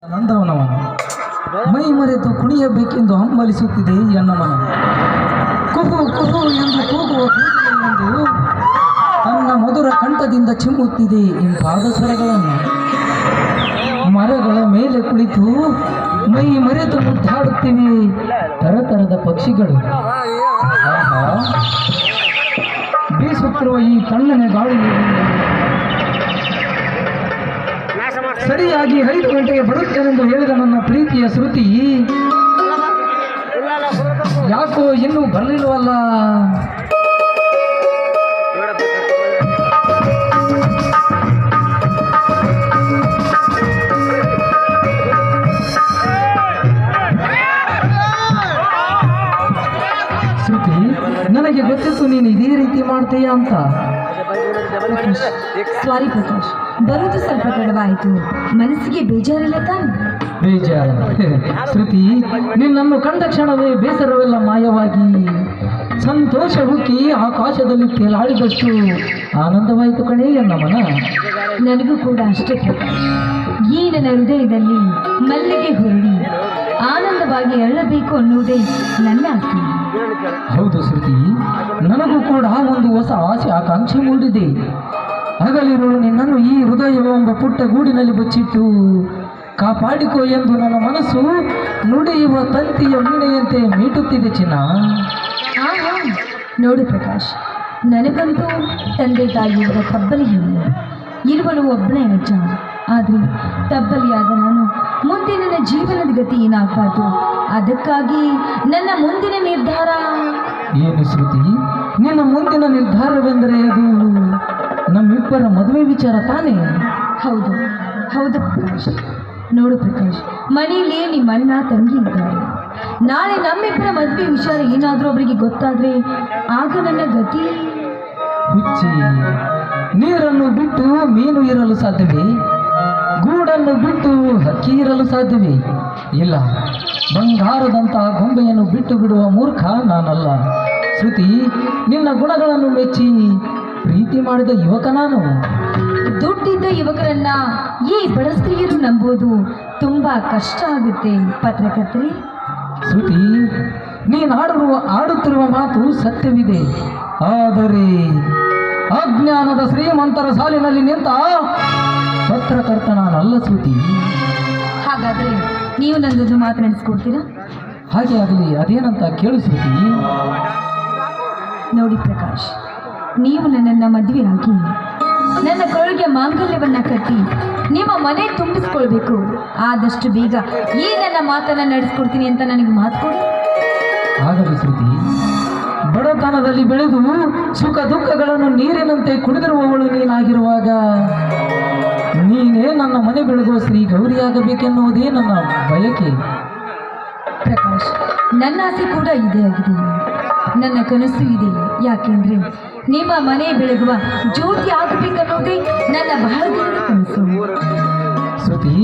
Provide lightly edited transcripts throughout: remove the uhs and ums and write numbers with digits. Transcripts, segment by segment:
ನಂದವನವನು ಮೈ ಮರೆತು ಕುಣಿಯಬೇಕೆಂದು ಹಂಬಲಿಸುತ್ತಿದೆ ಎನ್ನ ಮನ. ಕುಹು ಕುಹು ಎಂದು ಕೂಗುವ ಕೂಗುವೆಂದು ತನ್ನ ಮಧುರ ಕಂಠದಿಂದ ಚಿಮ್ಮುತ್ತಿದೆ ಇಂಪಾದ ಸ್ವರಗಳನ್ನು. ಮರಗಳ ಮೇಲೆ ಕುಳಿತು ಮೈ ಮರೆತು ಮುದ್ದಾಡುತ್ತಿವೆ ತರತರದ ಪಕ್ಷಿಗಳು. ಆಹಾ, ಬೀಸುತ್ತಿರುವ ಈ ತಣ್ಣನೆ ಗಾಳಿಯಲ್ಲಿ ಸರಿಯಾಗಿ 5 ಗಂಟೆಗೆ ಬರುತ್ತೇನೆಂದು ಹೇಳಿದ ನನ್ನ ಪ್ರೀತಿಯ ಶ್ರುತಿ ಯಾಕೋ ಇನ್ನೂ ಬರಲಿಲ್ವಲ್ಲ. ಶ್ರುತಿ, ನನಗೆ ಗೊತ್ತಿತ್ತು ನೀನು ಇದೇ ರೀತಿ ಮಾಡ್ತೀಯ ಅಂತ. ಸಾರಿ ಪ್ರಕಾಶ್, ಬರೋದು ಸ್ವಲ್ಪ ತಡವಾಯಿತು. ಮನಸ್ಸಿಗೆ ಬೇಜಾರಿಲ್ಲ ತಾನೆ? ಬೇಜಾರು ಶ್ರುತಿ, ನಿನ್ನನ್ನು ಕಂಡ ಕ್ಷಣವೇ ಬೇಸರವೆಲ್ಲ ಮಾಯವಾಗಿ ಸಂತೋಷ ಹುಕ್ಕಿ ಆಕಾಶದಲ್ಲಿ ತೇಲಾಡಿದಷ್ಟು ಆನಂದವಾಯಿತು ಕಣೇ ಎನ್ನ ಮನ. ನನಗೂ ಕೂಡ ಅಷ್ಟೇ ಪ್ರಕಾಶ್. ಈ ನನ್ನ ಹೃದಯದಲ್ಲಿ ಮಲ್ಲಿಗೆ ಹೊರಡಿ ಆನಂದವಾಗಿ ಅರಳಬೇಕು ಅನ್ನುವುದೇ ನನ್ನ ಆಸೆ. ಹೌದು ಶ್ರುತಿ, ನನಗೂ ಕೂಡ ಒಂದು ಹೊಸ ಆಸೆ ಆಕಾಂಕ್ಷೆ ಮೂಡಿದೆ. ಹಗಲಿರುಳು ನಿನ್ನನ್ನು ಈ ಹೃದಯವೆಂಬ ಪುಟ್ಟ ಗೂಡಿನಲ್ಲಿ ಬಚ್ಚಿಟ್ಟು ಕಾಪಾಡಿಕೋ ಎಂದು ನನ್ನ ಮನಸ್ಸು ನುಡಿಯುವ ತಂತಿಯ ವೀಣೆಯಂತೆ ಮೀಟುತ್ತಿದೆ ಚಿನ್ನ. ನೋಡು ಪ್ರಕಾಶ್, ನನಗಂತೂ ತಂದೆ ತಾಯಿಯಾದ ತಬ್ಬಲಿ ಹೆಣ್ಣು, ಇರುವನು ಒಬ್ಬನೇ ನಿಜ. ಆದರೆ ತಬ್ಬಲಿಯಾದ ನಾನು ಮುಂದೆ ನನ್ನ ಜೀವನದ ಗತಿ ಏನಾಗಬಾರ್ದು. ಅದಕ್ಕಾಗಿ ನನ್ನ ಮುಂದಿನ ನಿರ್ಧಾರ. ಏನು ಶ್ರುತಿ, ನಿನ್ನ ಮುಂದಿನ ನಿರ್ಧಾರವೆಂದರೆ ಅದು ನಮ್ಮಿಬ್ಬರ ಮದುವೆ ವಿಚಾರ ತಾನೇ? ಹೌದು ಹೌದು ಪ್ರಕಾಶ್. ನೋಡು ಪ್ರಕಾಶ್, ಮನೆಯಲ್ಲಿ ನಿಮ್ಮ ಅಣ್ಣ ತಂಗಿ ಇದ್ದಾರೆ. ನಾಳೆ ನಮ್ಮಿಬ್ಬರ ಮದುವೆ ವಿಚಾರ ಏನಾದರೂ ಅವರಿಗೆ ಗೊತ್ತಾದರೆ ಆಗ ನನ್ನ ಗತಿ. ಹುಚ್ಚಿ, ನೀರನ್ನು ಬಿಟ್ಟು ಮೀನು ಇರಲು ಸಾಧ್ಯವೇ? ಗೂಡನ್ನು ಬಿಟ್ಟು ಹಕ್ಕಿ ಇರಲು ಸಾಧ್ಯವೇ? ಇಲ್ಲ, ಬಂಗಾರದಂತಹ ಗೊಂಬೆಯನ್ನು ಬಿಟ್ಟು ಬಿಡುವ ಮೂರ್ಖ ನಾನಲ್ಲ. ಶ್ರುತಿ, ನಿನ್ನ ಗುಣಗಳನ್ನು ಮೆಚ್ಚಿ ಪ್ರೀತಿ ಮಾಡಿದ ಯುವಕ ನಾನು. ದುಡ್ಡಿದ್ದ ಯುವಕರನ್ನ ಈ ಬಡ ಸ್ತ್ರೀಯರು ನಂಬೋದು ತುಂಬಾ ಕಷ್ಟ ಆಗುತ್ತೆ ಪತ್ರಕರ್ತರೆ. ಶ್ರುತಿ, ಆಡುತ್ತಿರುವ ಮಾತು ಸತ್ಯವಿದೆ. ಆದರೆ ಅಜ್ಞಾನದ ಶ್ರೀಮಂತರ ಸಾಲಿನಲ್ಲಿ ನಿಂತ ಪತ್ರಕರ್ತ ನಾನಲ್ಲ ಶ್ರುತಿ. ಹಾಗಾದ್ರೆ ನೀವು ನನ್ನದು ಮಾತನಾಡಿಸ್ಕೊಡ್ತೀರಾ? ಹಾಗೆ ಆಗಲಿ, ಅದೇನಂತ ಕೇಳು ಶ್ರುತಿ. ನೋಡಿ ಪ್ರಕಾಶ್, ನೀವು ನನ್ನನ್ನು ಮದುವೆ ಆಗಿ ನನ್ನ ಕೊರಳಿಗೆ ಮಾಂಗಲ್ಯವನ್ನು ಕಟ್ಟಿ ನಿಮ್ಮ ಮನೆ ತುಂಬಿಸ್ಕೊಳ್ಬೇಕು. ಆದಷ್ಟು ಬೇಗ ಈ ನನ್ನ ಮಾತನ್ನು ನಡೆಸ್ಕೊಡ್ತೀನಿ ಅಂತ ನನಗೆ ಮಾತು ಕೊಡಿ. ಆಗಲಿ ಶ್ರುತಿ, ಬಡತನದಲ್ಲಿ ಬೆಳೆದು ಸುಖ ದುಃಖಗಳನ್ನು ನೀರಿನಂತೆ ಕುಡಿದಿರುವವಳು ನೀನಾಗಿರುವಾಗ ನೀನೇ ನನ್ನ ಮನೆ ಬೆಳಗುವ ಶ್ರೀ ಗೌರಿಯಾಗಬೇಕೆನ್ನುವುದೇ ನನ್ನ ಬಯಕೆ. ಪ್ರಕಾಶ್, ನನ್ನ ಆಸೆ ಕೂಡ ಇದೇ ಆಗಿದೆ, ನನ್ನ ಕನಸು ಇದೆ. ಯಾಕೆಂದ್ರೆ ನಿಮ್ಮ ಮನೆ ಬೆಳಗುವ ಜ್ಯೋತಿ ಆಗಬೇಕನ್ನೋದೇ ನನ್ನ ಬಹಳ ದಿನದ ಕನಸು. ಶ್ರುತಿ,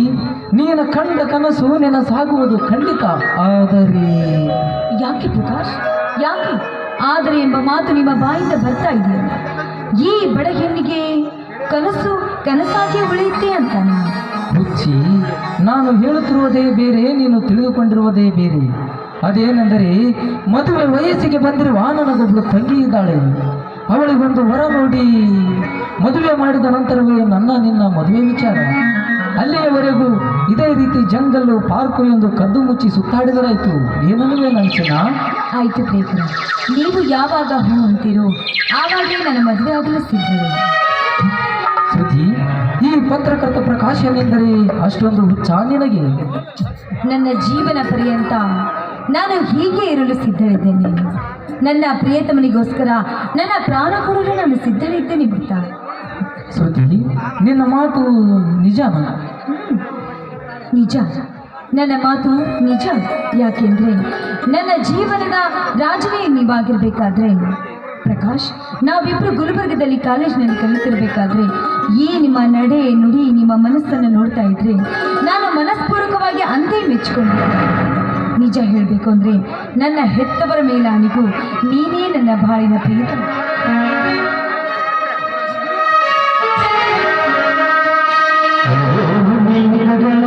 ನೀನು ಕಂಡ ಕನಸು ನೆನಸಾಗುವುದು ಖಂಡಿತ. ಆದರೆ ಯಾಕೆ ಪ್ರಕಾಶ್, ಯಾಕೆ ಆದರೆ ಎಂಬ ಮಾತು ನಿಮ್ಮ ಬಾಯಿಂದ ಬರ್ತಾ ಇದೆಯಲ್ಲ? ಈ ಬಡ ಹೆಣ್ಣಿಗೆ ಕನಸು ಕನಸಾಗಿ ಉಳಿಯುತ್ತೆ ಅಂತ. ಹುಚ್ಚಿ, ನಾನು ಹೇಳುತ್ತಿರುವುದೇ ಬೇರೆ, ನೀನು ತಿಳಿದುಕೊಂಡಿರುವುದೇ ಬೇರೆ. ಅದೇನೆಂದರೆ, ಮದುವೆ ವಯಸ್ಸಿಗೆ ಬಂದಿರುವ ನನಗೊಬ್ಬಳು ತಂಗಿ ಇದ್ದಾಳೆ. ಅವಳಿಗೊಂದು ವರ ನೋಡಿ ಮದುವೆ ಮಾಡಿದ ನಂತರವೇ ನಿನ್ನ ಮದುವೆ ವಿಚಾರ. ಅಲ್ಲಿಯವರೆಗೂ ಇದೇ ರೀತಿ ಜಂಗಲ್ಲು ಪಾರ್ಕು ಎಂದು ಕದ್ದು ಮುಚ್ಚಿ ಸುತ್ತಾಡಿದರಾಯ್ತು. ಏನನ್ನುವೆ ನಂಚಿನ? ಆಯ್ತು ಪ್ರೇತರ, ನೀವು ಯಾವಾಗ ಹೂ ಅಂತೀರೋ ಆವಾಗಲೇ ನನ್ನ ಮದುವೆ ಆಗಲು ಸಿದ್ಧರು. ಶ್ರುತಿ, ಈ ಪತ್ರಕರ್ತ ಪ್ರಕಾಶನೆಂದರೆ ಅಷ್ಟೊಂದು ಹುಚ್ಚ ನಿನಗೆ? ನನ್ನ ಜೀವನ ಪರ್ಯಂತ ನಾನು ಹೀಗೆ ಇರಲು ಸಿದ್ಧಳಿದ್ದೇನೆ. ನನ್ನ ಪ್ರಿಯತಮನಿಗೋಸ್ಕರ ನನ್ನ ಪ್ರಾಣ ಕೊಡಲು ನಾನು ಸಿದ್ಧಳಿದ್ದೇನೆ ಗೊತ್ತಾ? ಶ್ರುತಿ, ನಿನ್ನ ಮಾತು ನಿಜನಾ? ನಿಜ, ನನ್ನ ಮಾತು ನಿಜ. ಯಾಕೆಂದ್ರೆ ನನ್ನ ಜೀವನದ ರಾಜನೇ ನೀವಾಗಿರ್ಬೇಕಾದ್ರೆ ಪ್ರಕಾಶ್, ನಾವಿಬ್ಬರು ಗುಲ್ಬರ್ಗದಲ್ಲಿ ಕಾಲೇಜಿನಲ್ಲಿ ಕಲಿತಿರ್ಬೇಕಾದ್ರೆ ಈ ನಿಮ್ಮ ನಡೆ ನುಡಿ ನಿಮ್ಮ ಮನಸ್ಸನ್ನು ನೋಡ್ತಾ ಇದ್ರೆ ನಾನು ಮನಸ್ಪೂರ್ವಕವಾಗಿ ಅಂದೇ ಮೆಚ್ಚಿಕೊಂಡಿದ್ದೆ. ನಿಜ ಹೇಳಬೇಕು ಅಂದರೆ ನನ್ನ ಹೆತ್ತವರ ಮೇಲಾಣಿಗೂ ನೀನೇ ನನ್ನ ಬಾಳಿನ ಪ್ರೀತಿ. ನೀನಗಳ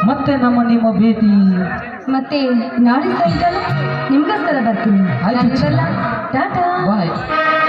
ಮತ್ತೆ ನಿಮ್ಮ ಭೇಟಿ ಮತ್ತೆ ನಾಳೆ ಸಾಯಂಕಾಲ ನಿಮ್ಗೋಸ್ಕರ ಬರ್ತೀನಿ. ಆಯ್ತು. ಟಾಟಾ. ಬಾಯ್.